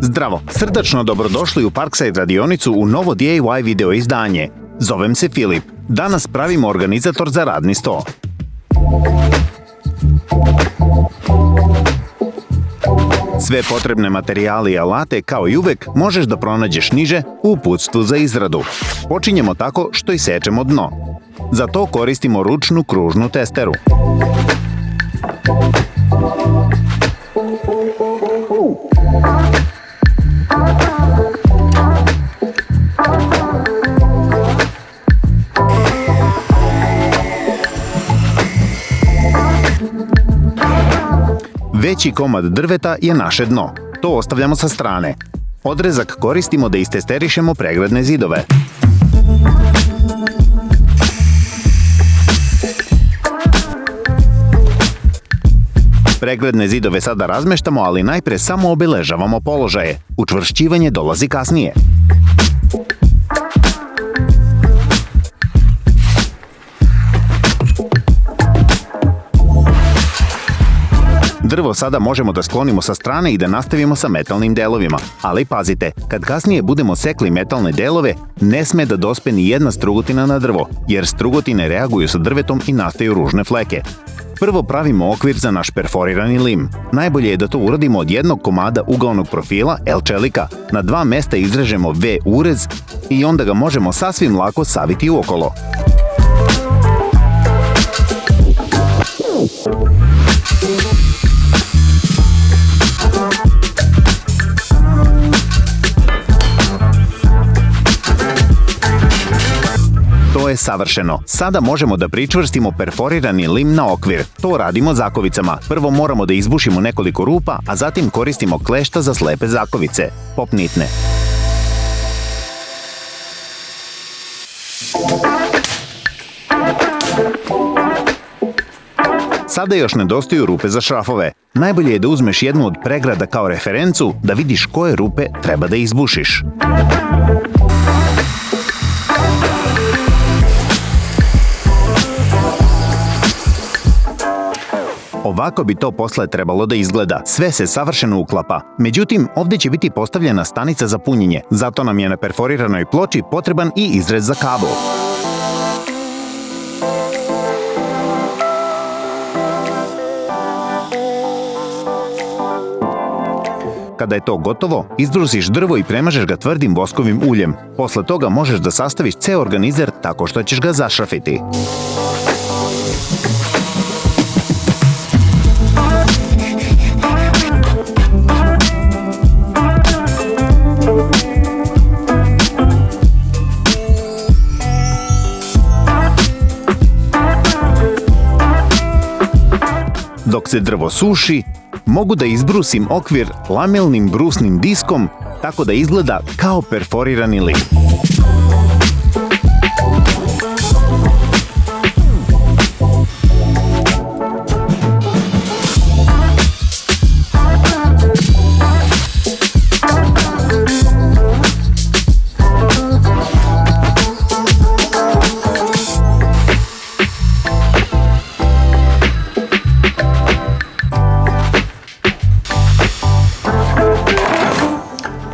Zdravo, srdačno dobrodošli u Parkside radionicu u novo DIY video izdanje. Zovem se Filip. Danas pravimo organizator za radni sto. Sve potrebne materijale i alate, kao i uvek, možeš da pronađeš niže u uputstvu za izradu. Počinjemo tako što isečemo dno. Za to koristimo ručnu kružnu testeru. Veći komad drveta je naše dno. To ostavljamo sa strane. Odrezak koristimo da istesterišemo pregradne zidove. Pregradne zidove sada razmeštamo, ali najpre samo obeležavamo položaje. Učvršćivanje dolazi kasnije. Drvo sada možemo da sklonimo sa strane i da nastavimo sa metalnim delovima. Ali pazite, kad kasnije budemo sekli metalne delove, ne sme da dospe ni jedna strugotina na drvo, jer strugotine reaguju sa drvetom i nastaju ružne fleke. Prvo pravimo okvir za naš perforirani lim. Najbolje je da to uradimo od jednog komada ugaonog profila L čelika. Na dva mesta izrežemo V urez i onda ga možemo sasvim lako saviti uokolo. To je savršeno. Sada možemo da pričvrstimo perforirani lim na okvir. To radimo zakovicama. Prvo moramo da izbušimo nekoliko rupa, a zatim koristimo klešta za slepe zakovice. Popnitne. Sada još nedostaju rupe za šrafove. Najbolje je da uzmeš jednu od pregrada kao referencu da vidiš koje rupe treba da izbušiš. Ovako bi to posle trebalo da izgleda. Sve se savršeno uklapa. Međutim, ovdje će biti postavljena stanica za punjenje. Zato nam je na perforiranoj ploči potreban i izrez za kabel. Kada je to gotovo, izdrusiš drvo i premažeš ga tvrdim voskovim uljem. Posle toga možeš da sastaviš ceo organizer tako što ćeš ga zašrafiti. Dok se drvo suši, mogu da izbrusim okvir lamelnim brusnim diskom tako da izgleda kao perforirani lim.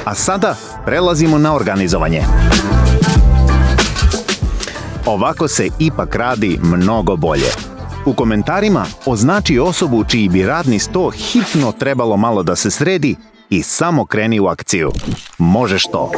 A sada prelazimo na organizovanje. Ovako se ipak radi mnogo bolje. U komentarima označi osobu čiji bi radni sto hitno trebalo malo da se sredi i samo kreni u akciju. Možeš to!